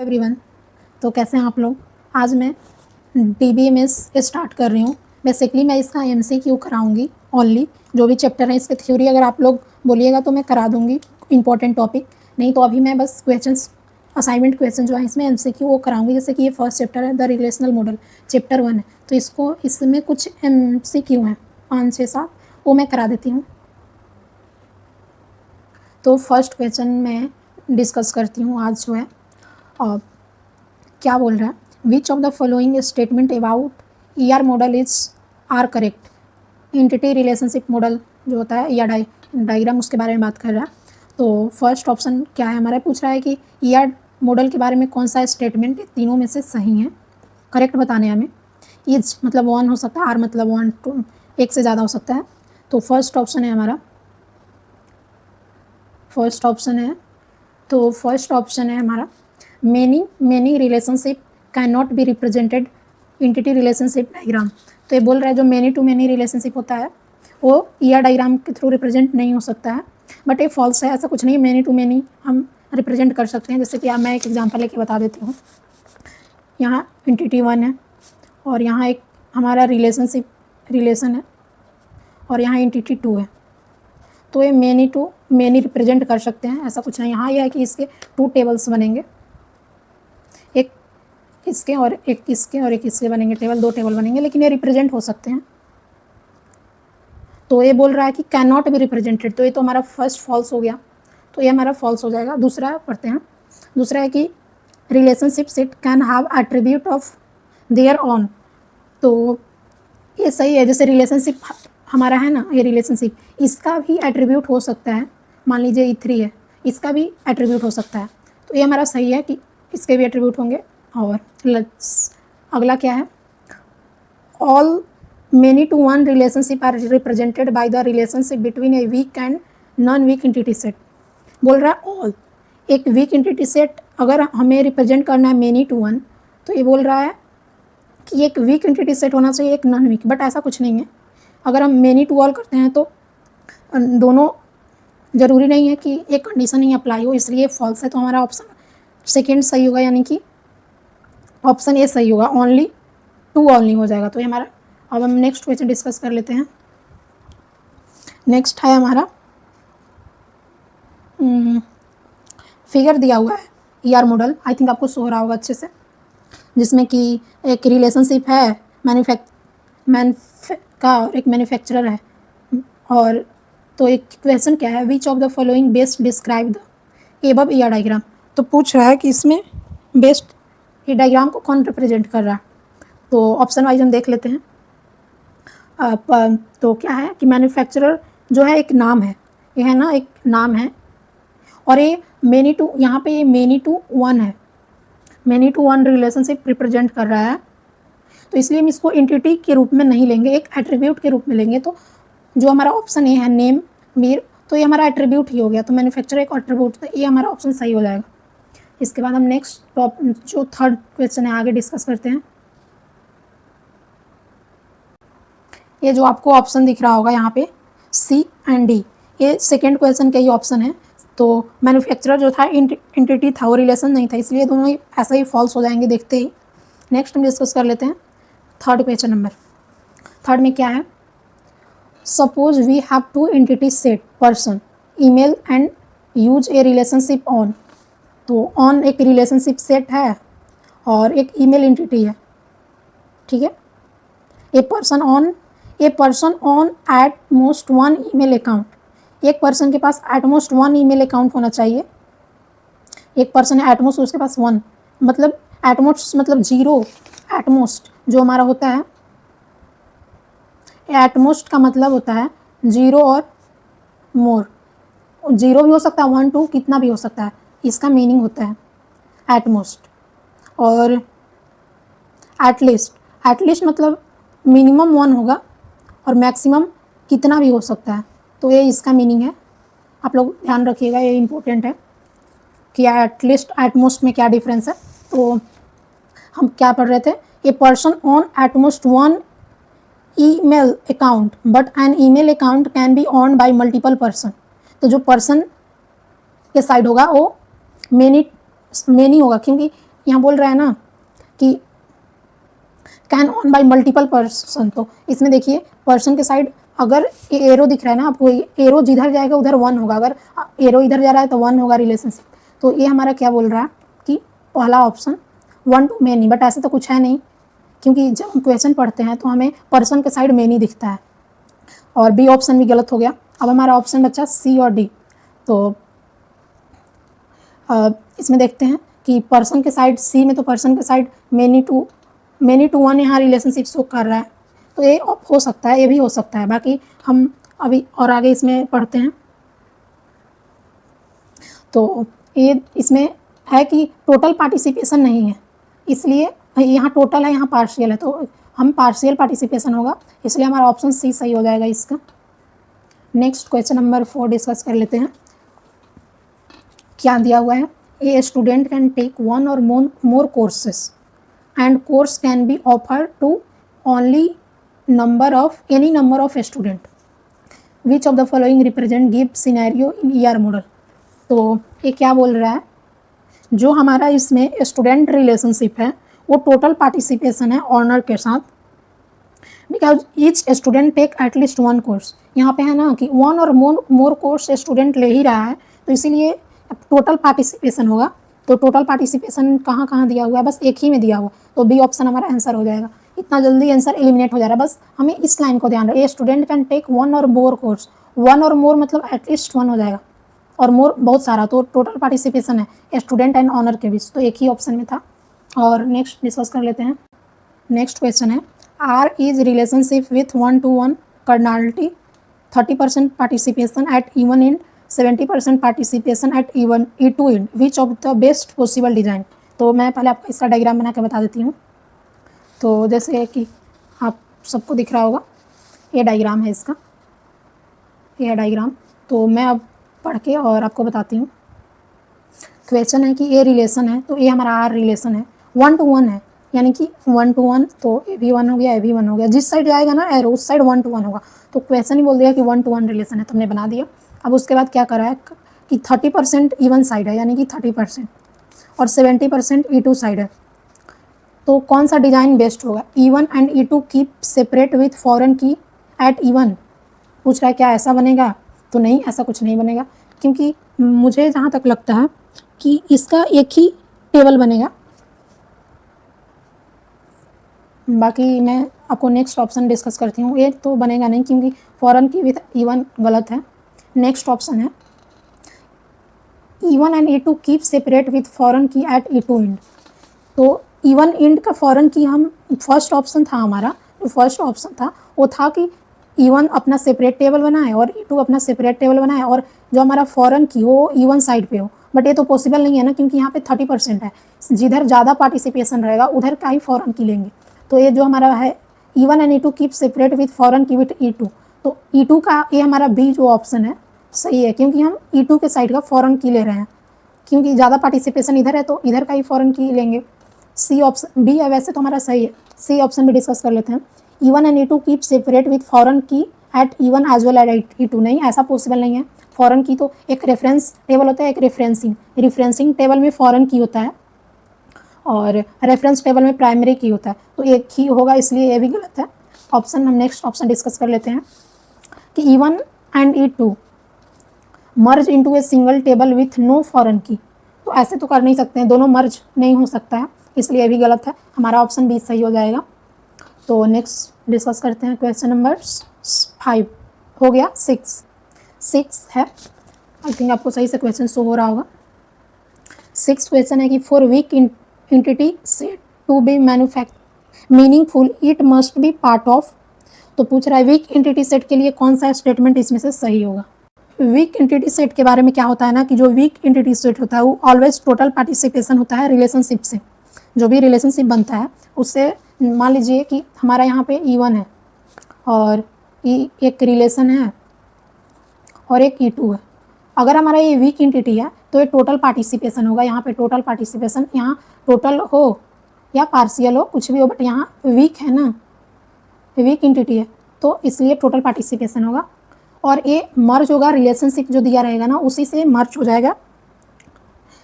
Everyone. तो कैसे हैं आप लोग। आज मैं DBMS स्टार्ट कर रही हूँ। बेसिकली मैं इसका MCQ कराऊंगी ओनली। जो भी चैप्टर है इसके थ्योरी अगर आप लोग बोलिएगा तो मैं करा दूंगी इंपॉर्टेंट टॉपिक, नहीं तो अभी मैं बस क्वेश्चंस असाइनमेंट क्वेश्चन जो है इसमें MCQ वो कराऊंगी। जैसे कि ये फर्स्ट चैप्टर है द रिलेशनल मॉडल, चैप्टर 1 है, तो इसमें कुछ MCQ हैं 5 6 7, वो मैं करा देती हूँ। तो फर्स्ट क्वेश्चन मैं डिस्कस करती हूँ आज जो है। और क्या बोल रहा है, which of the following statement about ER model is are correct. Entity relationship model जो होता है या डायग्राम उसके बारे में बात कर रहा है। तो फर्स्ट ऑप्शन क्या है हमारा, पूछ रहा है कि ER मॉडल के बारे में कौन सा स्टेटमेंट तीनों में से सही है, करेक्ट बताने हमें। इज मतलब 1 हो सकता है, आर मतलब 1 2 एक से ज़्यादा हो सकता है। तो फर्स्ट ऑप्शन है हमारा, फर्स्ट ऑप्शन है हमारा many relationship can not be represented entity relationship diagram. तो ये बोल रहा है जो मेनी टू मेनी रिलेशनशिप होता है वो ER डायग्राम के थ्रू रिप्रेजेंट नहीं हो सकता है। बट ये फॉल्स है, ऐसा कुछ नहीं, मेनी टू मेनी हम रिप्रेजेंट कर सकते हैं। जैसे कि मैं एक एग्जांपल लेके बता देती हूँ। यहाँ एंटिटी 1 है और यहाँ एक हमारा रिलेशन है और यहाँ एंटिटी 2 है। तो ये मेनी टू मेनी रिप्रेजेंट कर सकते हैं, ऐसा कुछ नहीं। यहाँ यह है कि इसके 2 टेबल्स बनेंगे, एक इसके और एक इसके और एक इसके बनेंगे टेबल, 2 टेबल बनेंगे, लेकिन ये रिप्रेजेंट हो सकते हैं। तो ये बोल रहा है कि कैन नॉट बी रिप्रेजेंटेड, तो ये तो हमारा फर्स्ट फॉल्स हो गया, तो ये हमारा फॉल्स हो जाएगा। दूसरा पढ़ते हैं, दूसरा है कि relationship set can have attribute of their on. तो ये सही है। जैसे रिलेशनशिप हमारा है ना, ये रिलेशनशिप, इसका भी एट्रीब्यूट हो सकता है। मान लीजिए E3 है, इसका भी एट्रीब्यूट हो सकता है, तो ये हमारा सही है कि इसके भी एट्रीब्यूट होंगे। और अगला क्या है, all many to one relationship are represented by the relationship between a weak and non weak entity set. बोल रहा है ऑल, एक वीक एंटिटी सेट अगर हमें रिप्रेजेंट करना है मेनी टू वन, तो ये बोल रहा है कि एक वीक एंटिटी सेट होना चाहिए, एक नॉन वीक। बट ऐसा कुछ नहीं है। अगर हम मेनी टू ऑल करते हैं तो दोनों ज़रूरी नहीं है कि एक कंडीशन ही अप्लाई हो, इसलिए फॉल्स है। तो हमारा ऑप्शन सेकेंड सही होगा, यानी कि ऑप्शन ए सही होगा, ओनली टू ओनली हो जाएगा। तो ये हमारा, अब हम नेक्स्ट क्वेश्चन डिस्कस कर लेते हैं। नेक्स्ट है हमारा, फिगर दिया हुआ है ER मॉडल, आई थिंक आपको सो रहा होगा अच्छे से, जिसमें कि एक रिलेशनशिप है का और एक मैन्युफैक्चरर है। और तो एक क्वेश्चन क्या है, which of the following best describe the above ER diagram. तो पूछ रहा है कि इसमें बेस्ट ये डायग्राम को कौन रिप्रेजेंट कर रहा है। तो ऑप्शन वाइज हम देख लेते हैं। तो क्या है कि मैन्युफैक्चरर जो है एक नाम है, ये है ना, एक नाम है। और ये मेनी टू, यहाँ पे ये मेनी टू वन है, many to one relationship represent कर रहा है। तो इसलिए हम इसको एंटिटी के रूप में नहीं लेंगे, एक एट्रीब्यूट के रूप में लेंगे। तो जो हमारा ऑप्शन ए है नेम मीर, तो ये हमारा एट्रीब्यूट ही हो गया। तो मैन्युफैक्चरर एक एट्रीब्यूट, तो ये हमारा ऑप्शन सही हो जाएगा। इसके बाद हम नेक्स्ट जो थर्ड क्वेश्चन है आगे डिस्कस करते हैं। ये जो आपको ऑप्शन दिख रहा होगा यहाँ पे C एंड D, ये सेकेंड क्वेश्चन का ही ऑप्शन है। तो मैन्युफैक्चरर जो था एंटिटी था, वो रिलेशन नहीं था, इसलिए दोनों ही ऐसा ही फॉल्स हो जाएंगे देखते ही। नेक्स्ट हम डिस्कस कर लेते हैं थर्ड क्वेश्चन नंबर। थर्ड में क्या है, suppose we have two entity set person email and use a relationship own. तो ऑन एक रिलेशनशिप सेट है और एक ईमेल एंटिटी है, ठीक है। A person own at most 1 email account, एक पर्सन के पास एट मोस्ट 1 ईमेल अकाउंट होना चाहिए। एक पर्सन है एट मोस्ट, उसके पास 1, मतलब एट मोस्ट मतलब 0, एट मोस्ट जो हमारा होता है, एट मोस्ट का मतलब होता है 0 और मोर। 0 भी हो सकता है, 1 2 कितना भी हो सकता है, इसका मीनिंग होता है एट मोस्ट। और एटलीस्ट मतलब मिनिमम 1 होगा और मैक्सिमम कितना भी हो सकता है, तो ये इसका मीनिंग है। आप लोग ध्यान रखिएगा, ये इम्पोर्टेंट है कि एटलीस्ट एटमोस्ट में क्या डिफरेंस है। तो हम क्या पढ़ रहे थे, a person own at most 1 email account but an email account can be own by multiple person. तो जो पर्सन के साइड होगा वो मेनी होगा, क्योंकि यहाँ बोल रहा है ना कि can on by multiple person, तो इसमें देखिए पर्सन के साइड अगर एरो दिख रहा है ना आपको, एरो जिधर जाएगा उधर 1 होगा, अगर एरो इधर जा रहा है तो 1 होगा रिलेशनशिप। तो ये हमारा क्या बोल रहा है कि पहला ऑप्शन 1 to many, बट ऐसे तो कुछ है नहीं, क्योंकि जब हम क्वेश्चन पढ़ते हैं तो हमें पर्सन के साइड मेनी दिखता है, और बी ऑप्शन भी गलत हो गया। अब हमारा ऑप्शन बचा सी और डी। तो इसमें देखते हैं कि पर्सन के साइड सी में, तो पर्सन के साइड मेनी टू 1 यहाँ रिलेशनशिप शो कर रहा है, तो ये हो सकता है, ये भी हो सकता है। बाकी हम अभी और आगे इसमें पढ़ते हैं। तो ये इसमें है कि टोटल पार्टिसिपेशन नहीं है, इसलिए यहाँ टोटल है, यहाँ पार्शियल है, तो हम पार्शियल पार्टिसिपेशन होगा, इसलिए हमारा ऑप्शन सी सही हो जाएगा इसका। नेक्स्ट क्वेश्चन नंबर 4 डिस्कस कर लेते हैं। क्या दिया हुआ है, ए स्टूडेंट कैन टेक 1 और more courses and course can be offered to only any number of student, which of the following represent give scenario in ER model। तो ये क्या बोल रहा है, जो हमारा इसमें स्टूडेंट रिलेशनशिप है वो टोटल पार्टिसिपेशन है ऑनर के साथ, because each student take at least 1 course. यहाँ पे है ना कि 1 और मोर कोर्स स्टूडेंट ले ही रहा है, तो इसीलिए टोटल पार्टिसिपेशन होगा। तो टोटल पार्टिसिपेशन कहाँ कहाँ दिया हुआ है, बस एक ही में दिया हुआ, तो बी ऑप्शन हमारा आंसर हो जाएगा। इतना जल्दी आंसर एलिमिनेट हो जा रहा है, बस हमें इस लाइन को ध्यान रखिए, स्टूडेंट कैन टेक 1 और मोर कोर्स, 1 और मोर मतलब एटलीस्ट 1 हो जाएगा, और मोर बहुत सारा, तो टोटल पार्टिसिपेशन है स्टूडेंट एंड ऑनर के बीच, तो एक ही ऑप्शन में था। और नेक्स्ट डिस्कस कर लेते हैं। नेक्स्ट क्वेश्चन है, R is relationship with 1-to-1 cardinality, 30% participation at E one end, 70% participation at E one E2 end, which of the best possible design. तो मैं पहले आपको इसका डायग्राम बना के बता देती हूँ। तो जैसे कि आप सबको दिख रहा होगा, ये डायग्राम है इसका, ये डायग्राम। तो मैं अब पढ़ के और आपको बताती हूँ। क्वेश्चन है कि ये रिलेशन है, तो ये हमारा आर रिलेशन है, 1-to-1 है, यानी कि 1-to-1, तो ए भी 1 हो गया, ए भी 1 हो गया, जिस साइड जाएगा ना एरो उस साइड 1-to-1 होगा। तो क्वेश्चन ही बोल दिया कि 1-to-1 रिलेशन है, तो हमने बना दिया। अब उसके बाद क्या करा है कि 30% इवन साइड है, यानी कि 30%, और 70% E2 साइड है। तो कौन सा डिज़ाइन बेस्ट होगा, E1 and E2 keep separate with foreign key at E1। पूछ रहा है क्या ऐसा बनेगा, तो नहीं, ऐसा कुछ नहीं बनेगा, क्योंकि मुझे जहाँ तक लगता है कि इसका एक ही टेबल बनेगा। बाकी मैं आपको नेक्स्ट ऑप्शन डिस्कस करती हूँ। ये तो बनेगा नहीं, क्योंकि फॉरेन की विथ E1 गलत है। नेक्स्ट ऑप्शन है E1 and E2 keep separate with foreign key eight E2 and. तो E1 एंड का फॉरेन की हम फर्स्ट ऑप्शन था हमारा, जो फर्स्ट ऑप्शन था वो था कि E1 अपना सेपरेट टेबल बनाए और E2 अपना सेपरेट टेबल बनाए, और जो हमारा फॉरेन की हो E1 साइड पे हो। बट ये तो पॉसिबल नहीं है ना, क्योंकि यहाँ पे 30% है, जिधर ज़्यादा पार्टिसिपेशन रहेगा उधर का ही फॉरेन की लेंगे। तो ये जो हमारा है E1 and E2 keep separate with foreign की विथ E2, तो E2 का ये हमारा बी जो ऑप्शन है सही है, क्योंकि हम E2 के साइड का फॉरेन की ले रहे हैं, क्योंकि ज़्यादा पार्टिसिपेशन इधर है तो इधर का ही फॉरेन की लेंगे। सी ऑप्शन बी है, वैसे तो हमारा सही है। सी ऑप्शन भी डिस्कस कर लेते हैं। E1 and E2 keep separate with foreign key at E1 as well at E2, नहीं, ऐसा पॉसिबल नहीं है। फॉरेन की तो एक रेफरेंस टेबल होता है, एक रिफरेंसिंग टेबल में फॉरेन की होता है और रेफरेंस टेबल में प्राइमरी की होता है, तो एक ही होगा, इसलिए ये भी गलत है ऑप्शन। हम नेक्स्ट ऑप्शन डिस्कस कर लेते हैं कि E1 and E2 merge into a single table with no foreign key. तो ऐसे तो कर नहीं सकते हैं, दोनों मर्ज नहीं हो सकता है, इसलिए भी गलत है। हमारा ऑप्शन बी सही हो जाएगा। तो नेक्स्ट डिस्कस करते हैं क्वेश्चन नंबर 5 हो गया। 6 है, आई थिंक आपको सही से क्वेश्चन शो हो रहा होगा। 6 क्वेश्चन है कि for weak entity set to be meaningful it must be part of. तो पूछ रहा है वीक एंटिटी सेट के लिए कौन सा स्टेटमेंट इसमें से सही होगा। वीक एंटिटी सेट के बारे में क्या होता है ना कि जो वीक एंटिटी सेट होता है वो ऑलवेज टोटल पार्टिसिपेशन होता है रिलेशनशिप से। जो भी रिलेशनशिप बनता है उससे, मान लीजिए कि हमारा यहाँ पे E1 है और एक रिलेशन है और एक E2 है। अगर हमारा ये वीक एंटिटी है तो ये टोटल पार्टिसिपेशन होगा। यहाँ पे टोटल पार्टिसिपेशन, यहाँ टोटल हो या पार्शियल हो, कुछ भी हो, बट यहाँ वीक है ना, वीक एंटिटी है, तो इसलिए टोटल पार्टिसिपेशन होगा। और ये मर्ज होगा, रिलेशनशिप जो दिया रहेगा ना उसी से मर्ज हो जाएगा।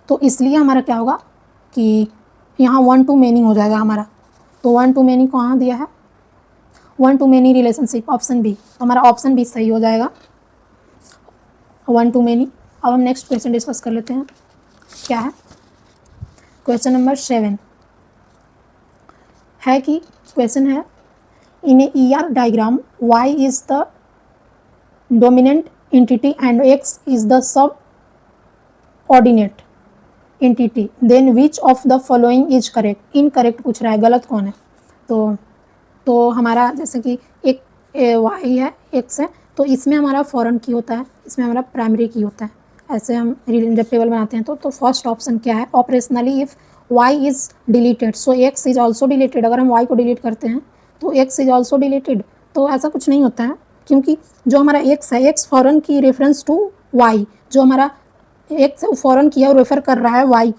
तो इसलिए हमारा क्या होगा कि यहाँ वन टू मैनी हो जाएगा हमारा। तो वन टू मैनी कहाँ दिया है, one to many relationship, option B. तो हमारा ऑप्शन बी सही हो जाएगा, वन टू मैनी। अब हम नेक्स्ट क्वेश्चन डिस्कस कर लेते हैं, क्या है क्वेश्चन नंबर 7 है कि क्वेश्चन है in a ER diagram y is the dominant entity and x is the subordinate entity, then which of the following is correct. Incorrect पूछ रहा है, गलत कौन है। तो हमारा जैसे कि एक y है, x है, तो इसमें हमारा फॉरेन की होता है, इसमें हमारा प्राइमरी की होता है। ऐसे हम जब टेबल बनाते हैं तो फर्स्ट ऑप्शन क्या है, operationally if y is deleted so x is also deleted. अगर हम y को डिलीट करते हैं तो x इज ऑल्सो डिलीटेड, तो ऐसा कुछ नहीं होता है, क्योंकि जो हमारा x है, x फॉरेन की रेफरेंस टू y, जो हमारा x फॉरेन की है और रेफर कर रहा है y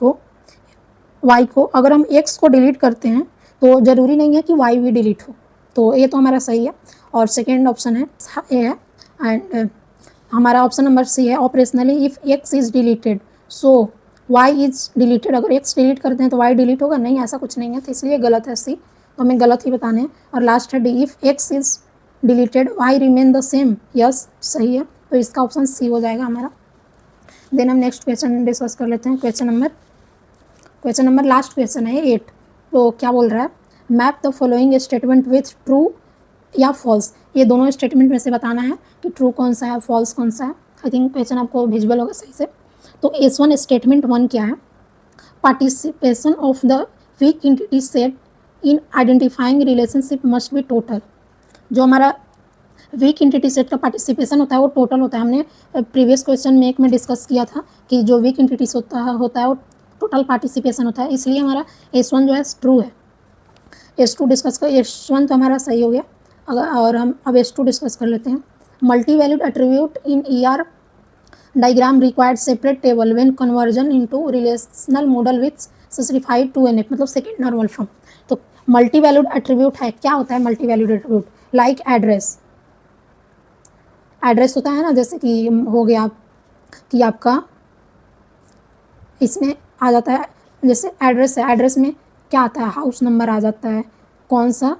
को। अगर हम x को डिलीट करते हैं तो ज़रूरी नहीं है कि y भी डिलीट हो। तो ये तो हमारा सही है, और सेकेंड ऑप्शन है ए है, एंड हमारा ऑप्शन नंबर सी है, operationally if x is deleted so y is deleted. अगर x डिलीट करते हैं तो y डिलीट होगा, नहीं ऐसा कुछ नहीं है, तो इसलिए गलत है सी, तो हमें गलत ही बताने हैं। और लास्ट है D, if x is deleted y remain the same, yes सही है, तो इसका ऑप्शन सी हो जाएगा हमारा। देन हम नेक्स्ट क्वेश्चन डिस्कस कर लेते हैं, क्वेश्चन नंबर लास्ट क्वेश्चन है 8। तो क्या बोल रहा है, map the following statement with true या फॉल्स। ये दोनों स्टेटमेंट में से बताना है कि ट्रू कौन सा है, फॉल्स कौन सा है। आई थिंक क्वेश्चन आपको विजुअल होगा सही से। तो S1 स्टेटमेंट 1 क्या है, participation of the week entity set in identifying relationship must be total. जो हमारा वीक एंटिटी सेट का पार्टिसिपेशन होता है वो टोटल होता है। हमने प्रीवियस क्वेश्चन में एक में डिस्कस किया था कि जो वीक एंटिटीज होता है वो टोटल पार्टिसिपेशन होता है, इसलिए हमारा S1 जो है ट्रू है। S2 डिस्कस कर, S1 तो हमारा सही हो गया। और हम अब S2 डिस्कस कर लेते हैं। Multi valued attribute in ER diagram required separate table when conversion into relational model with specified 2NF, मतलब सेकेंड नॉर्मल फॉर्म। तो मल्टी वैल्यूड एट्रीब्यूट है, क्या होता है multi valued attribute, like address होता है ना, जैसे कि हो गया कि आपका इसमें आ जाता है, जैसे एड्रेस है, एड्रेस में क्या आता है, हाउस नंबर आ जाता है, कौन सा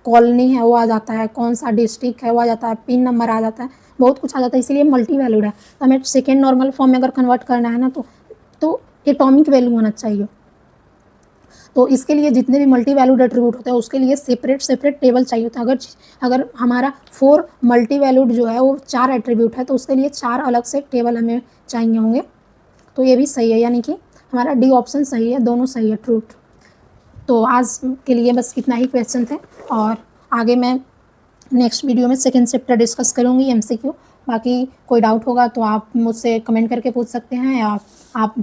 कॉलोनी है वो आ जाता है, कौन सा डिस्ट्रिक्ट है वो आ जाता है, पिन नंबर आ जाता है, बहुत कुछ आ जाता है, इसीलिए मल्टी वैल्यूड है। तो हमें सेकेंड नॉर्मल फॉर्म में अगर कन्वर्ट करना है ना तो एटॉमिक वैल्यू होना चाहिए। तो इसके लिए जितने भी मल्टी वैल्यूड एट्रीब्यूट होते हैं उसके लिए सेपरेट टेबल चाहिए होता है। अगर हमारा 4 मल्टी वैल्यूड जो है वो 4 एट्रीब्यूट है तो उसके लिए 4 अलग से टेबल हमें चाहिए होंगे। तो ये भी सही है, यानी कि हमारा डी ऑप्शन सही है, दोनों सही है, ट्रू। तो आज के लिए बस इतना ही क्वेश्चन थे, और आगे मैं नेक्स्ट वीडियो में सेकेंड चैप्टर डिस्कस करूँगी MCQ। बाकी कोई डाउट होगा तो आप मुझसे कमेंट करके पूछ सकते हैं, या आप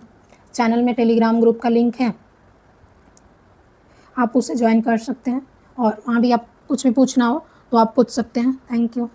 चैनल में टेलीग्राम ग्रुप का लिंक है, आप उसे ज्वाइन कर सकते हैं, और वहाँ भी आप कुछ भी पूछना हो तो आप पूछ सकते हैं। Thank you.